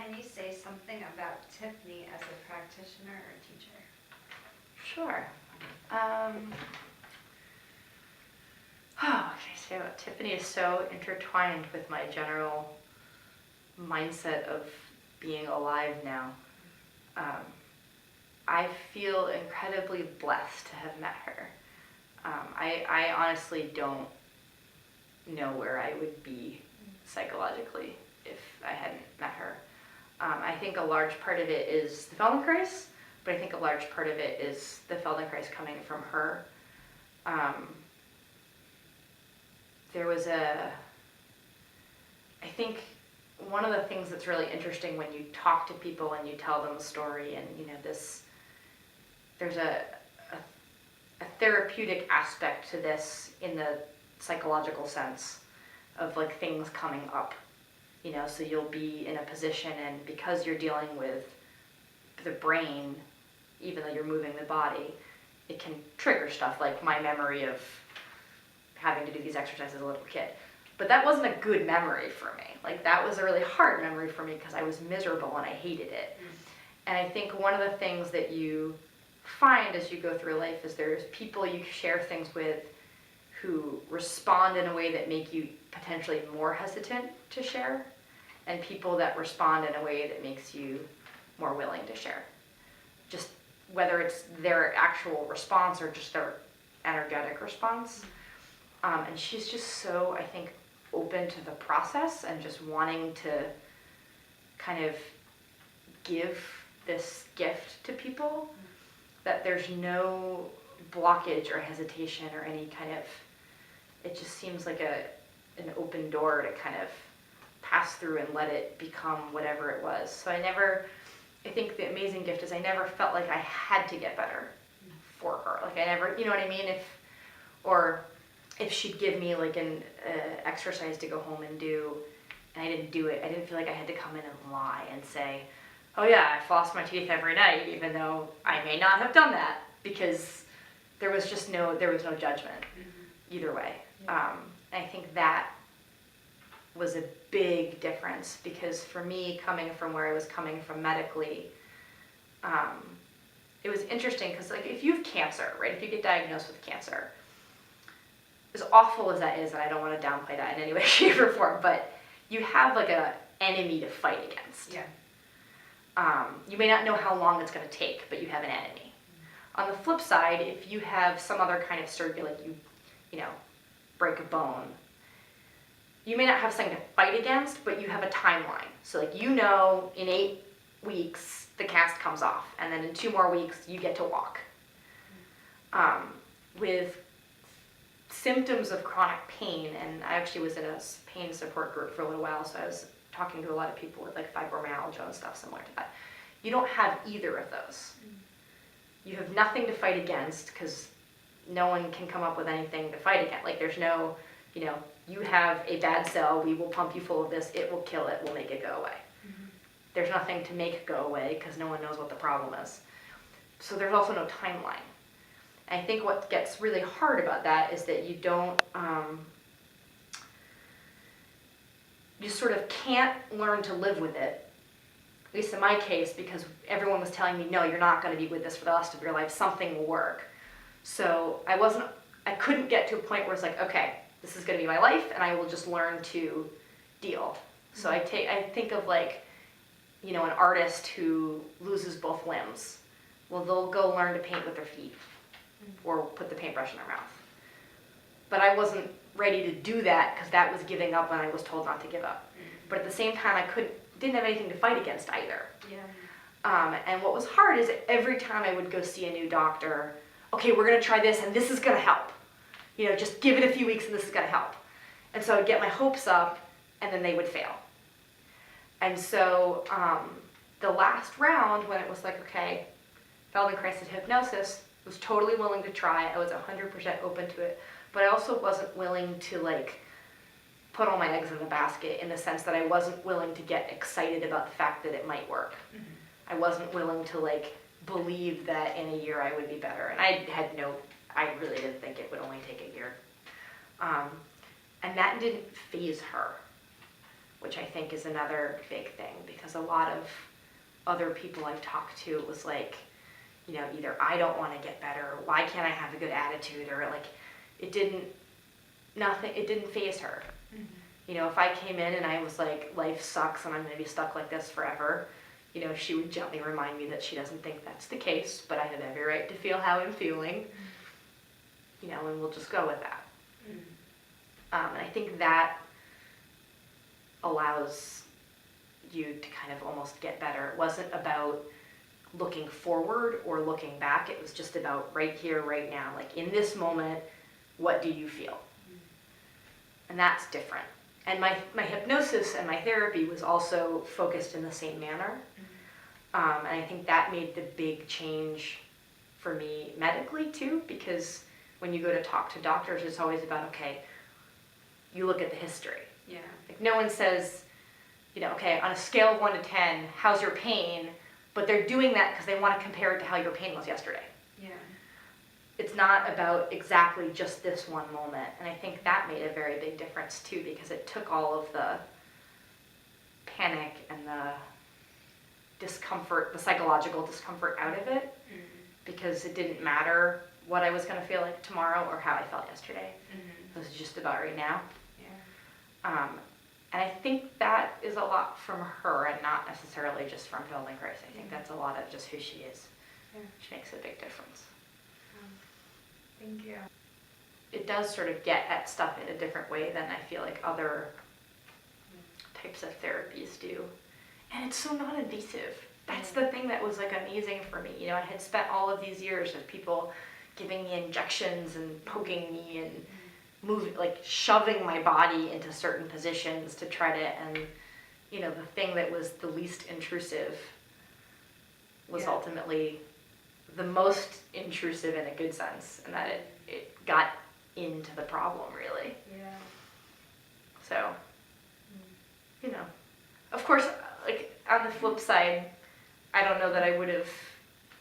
can you say something about Tiffany as a practitioner or teacher? Sure. So Tiffany is so intertwined with my general mindset of being alive now. I feel incredibly blessed to have met her. I honestly don't know where I would be psychologically if I hadn't met her. I think a large part of it is the Feldenkrais, but I think a large part of it is the Feldenkrais coming from her. There was I think one of the things that's really interesting when you talk to people and you tell them a story and, there's a therapeutic aspect to this in the psychological sense of like things coming up, so you'll be in a position and because you're dealing with the brain, even though you're moving the body, it can trigger stuff like my memory of having to do these exercises as a little kid. But that wasn't a good memory for me. Like that was a really hard memory for me because I was miserable and I hated it. And I think one of the things that you find as you go through life is there's people you share things with who respond in a way that make you potentially more hesitant to share, and people that respond in a way that makes you more willing to share. Just whether it's their actual response or just their energetic response. And she's just so, I think, open to the process and just wanting to kind of give this gift to people, that there's no blockage or hesitation or any kind of, it just seems like an open door to kind of pass through and let it become whatever it was. So I think the amazing gift is I never felt like I had to get better for her. Like I never, you know what I mean? If she'd give me like an exercise to go home and do, and I didn't do it, I didn't feel like I had to come in and lie and say, oh yeah, I floss my teeth every night, even though I may not have done that, because there was no judgment either way. Yeah. I think that was a big difference, because for me, coming from where I was coming from medically, it was interesting because like if you have cancer, right, if you get diagnosed with cancer, as awful as that is, and I don't want to downplay that in any way, shape, or form, but you have like a enemy to fight against. Yeah. You may not know how long it's going to take, but you have an enemy. On the flip side, if you have some other kind of surgery, like you break a bone, you may not have something to fight against, but you have a timeline. So like in 8 weeks, the cast comes off, and then in 2 more weeks, you get to walk. With symptoms of chronic pain, and I actually was in a pain support group for a little while, so I was talking to a lot of people with like fibromyalgia and stuff similar to that. You don't have either of those. You have nothing to fight against because no one can come up with anything to fight against. Like there's no, you have a bad cell, we will pump you full of this, it will kill it, we'll make it go away. There's nothing to make it go away because no one knows what the problem is. So there's also no timeline. I think what gets really hard about that is that you don't, you sort of can't learn to live with it, at least in my case, because everyone was telling me, no, you're not going to be with this for the rest of your life, something will work. So I couldn't get to a point where it's like, okay, this is going to be my life, and I will just learn to deal. So I think of like, an artist who loses both limbs. Well, they'll go learn to paint with their feet or put the paintbrush in their mouth. But I wasn't ready to do that because that was giving up when I was told not to give up. But at the same time, I didn't have anything to fight against either. Yeah. And what was hard is that every time I would go see a new doctor, okay, we're going to try this and this is going to help. Just give it a few weeks and this is going to help. And so I'd get my hopes up and then they would fail. And so the last round, when it was like, okay, Feldenkrais and hypnosis, I was totally willing to try it. I was 100% open to it. But I also wasn't willing to put all my eggs in the basket, in the sense that I wasn't willing to get excited about the fact that it might work. I wasn't willing to believe that in a year I would be better. And I really didn't think it would only take a year. And that didn't faze her. which I think is another big thing, because a lot of other people I've talked to, it was like, you know, either I don't want to get better, or why can't I have a good attitude, or like, it didn't faze her. Mm-hmm. You know, if I came in and I was like, life sucks and I'm going to be stuck like this forever, you know, she would gently remind me that she doesn't think that's the case, but I have every right to feel how I'm feeling, you know, and we'll just go with that. And I think that allows you to kind of almost get better. It wasn't about looking forward or looking back. It was just about right here, right now. Like, in this moment, what do you feel? And that's different. And my hypnosis and my therapy was also focused in the same manner. And I think that made the big change for me medically too, because when you go to talk to doctors, it's always about, okay, you look at the history. Yeah. Like, no one says, you know, okay, on a scale of 1 to 10, how's your pain? But they're doing that because they want to compare it to how your pain was yesterday. Yeah. It's not about exactly just this one moment. And I think that made a very big difference too, because it took all of the panic and the discomfort, the psychological discomfort out of it, because it didn't matter what I was going to feel like tomorrow or how I felt yesterday. It was just about right now. Yeah. And I think that is a lot from her and not necessarily just from Feldenkrais. I think that's a lot of just who she is, which makes a big difference. Thank you. It does sort of get at stuff in a different way than I feel like other types of therapies do. And it's so non-invasive. That's the thing that was like amazing for me. You know, I had spent all of these years of people giving me injections and poking me and moving, like shoving my body into certain positions to try to, and you know, the thing that was the least intrusive was ultimately the most intrusive in a good sense, and that it got into the problem really. Yeah. So, you know, of course, like on the flip side, I don't know that I would have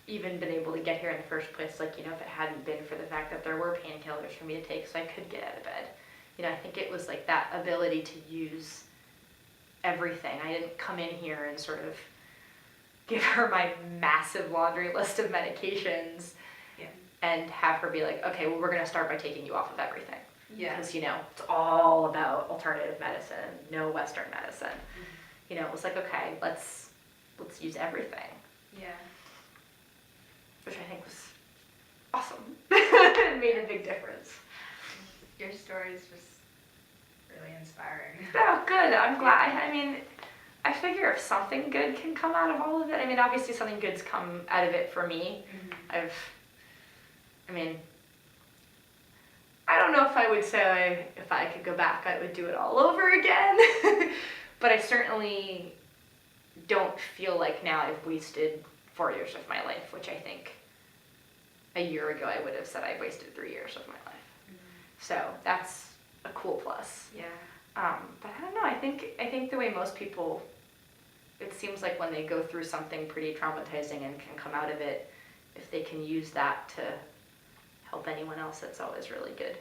even been able to get here in the first place, like, you know, if it hadn't been for the fact that there were painkillers for me to take so I could get out of bed. You know, I think it was like that ability to use everything. I didn't come in here and sort of give her my massive laundry list of medications and have her be like, okay, well, we're going to start by taking you off of everything. Yeah. Because, you know, it's all about alternative medicine, no Western medicine. You know, it was like, okay, let's use everything. Yeah. Which I think was awesome. It made a big difference. Your story is just really inspiring. Oh, good. I'm glad. I mean, I figure if something good can come out of all of it, I mean, obviously something good's come out of it for me. I don't know if I would say if I could go back, I would do it all over again. But I certainly don't feel like now I've wasted 4 years of my life, which I think a year ago I would have said I wasted 3 years of my life. So that's a cool plus. Yeah. But I don't know, I think the way most people, it seems like when they go through something pretty traumatizing and can come out of it, if they can use that to help anyone else, it's always really good.